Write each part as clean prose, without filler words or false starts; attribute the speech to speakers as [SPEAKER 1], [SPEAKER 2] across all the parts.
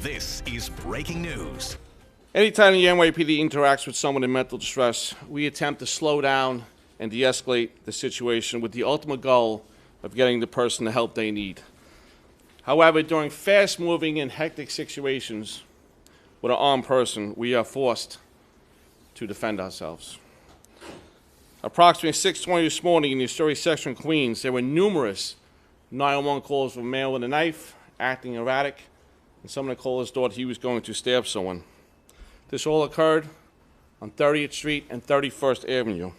[SPEAKER 1] This is breaking news.
[SPEAKER 2] Anytime the NYPD interacts with someone in mental distress, we attempt to slow down and de-escalate the situation with the ultimate goal of getting the person the help they need. However, during fast-moving and hectic situations with an armed person, we are forced to defend ourselves. Approximately 6:20 this morning in the Astoria section of Queens, there were numerous 911 calls of a man with a knife, acting erratic, and some of the callers thought he was going to stab someone. This all occurred on 30th Street and 31st Avenue.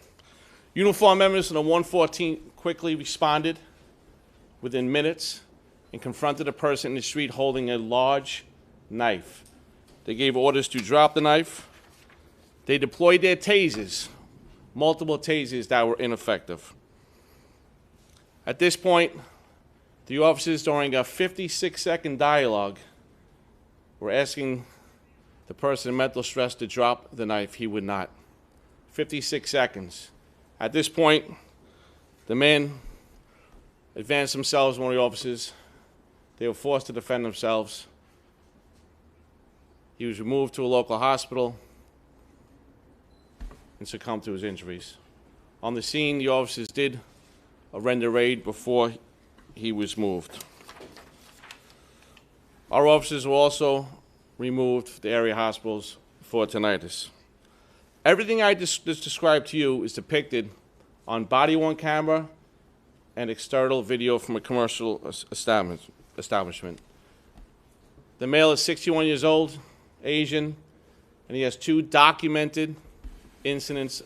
[SPEAKER 2] Uniformed members of the 114 quickly responded within minutes and confronted a person in the street holding a large knife. They gave orders to drop the knife. They deployed their tasers, multiple tasers that were ineffective. At this point, the officers, during a 56-second dialogue, were asking the person in mental stress to drop the knife. He would not. 56 seconds. At this point, the men advanced themselves, one of the officers. They were forced to defend themselves. He was removed to a local hospital and succumbed to his injuries. On the scene, the officers did render aid before he was moved. Our officers were also removed to the area hospitals for tinnitus. Everything I just described to you is depicted on body-worn camera and external video from a commercial establishment. The male is 61 years old, Asian, and he has 2 documented incidents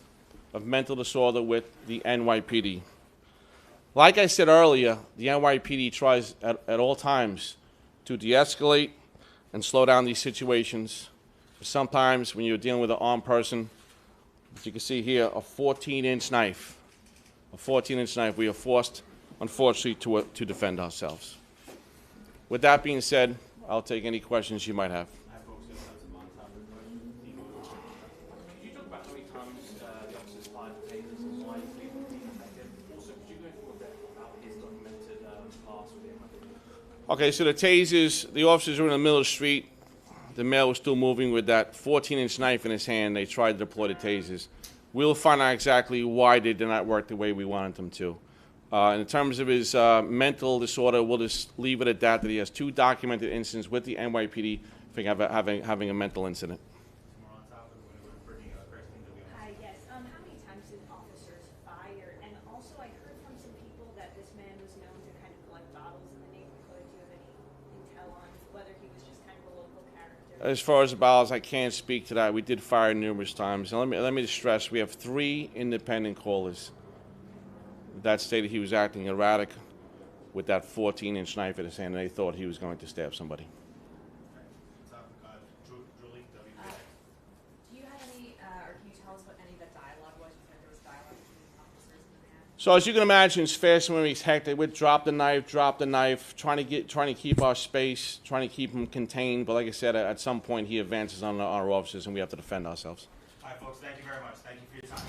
[SPEAKER 2] of mental disorder with the NYPD. Like I said earlier, the NYPD tries at all times to de-escalate and slow down these situations. Sometimes when you're dealing with an armed person, as you can see here, a 14-inch knife. A 14-inch knife. We are forced, unfortunately, to defend ourselves. With that being said, I'll take any questions you might have. Okay, so the tasers, the officers were in the middle of the street. The male was still moving with that 14-inch knife in his hand. They tried to deploy the tasers. We'll find out exactly why they did not work the way we wanted them to. In terms of his mental disorder, we'll just leave it at that he has 2 documented incidents with the NYPD for having a mental incident.
[SPEAKER 3] Hi, yes. How many times did officers fire? And also, I heard from some people that this man was known to kind of collect bottles in the neighborhood. Do you have any intel on whether he was just kind of a local character?
[SPEAKER 2] As far as the bottles, I can't speak to that. We did fire numerous times. And let me just stress, we have 3 independent callers that stated he was acting erratic with that 14-inch knife in his hand, and they thought he was going to stab somebody.
[SPEAKER 4] Do you have any, or can you tell us what any of the dialogue was? You said there was dialogue between the officers and the man.
[SPEAKER 2] So as you can imagine, it's fast when he's hectic. We'd drop the knife, trying to keep our space, trying to keep him contained. But like I said, at some point he advances on our officers, and we have to defend ourselves.
[SPEAKER 5] All right, folks, thank you very much. Thank you for your time.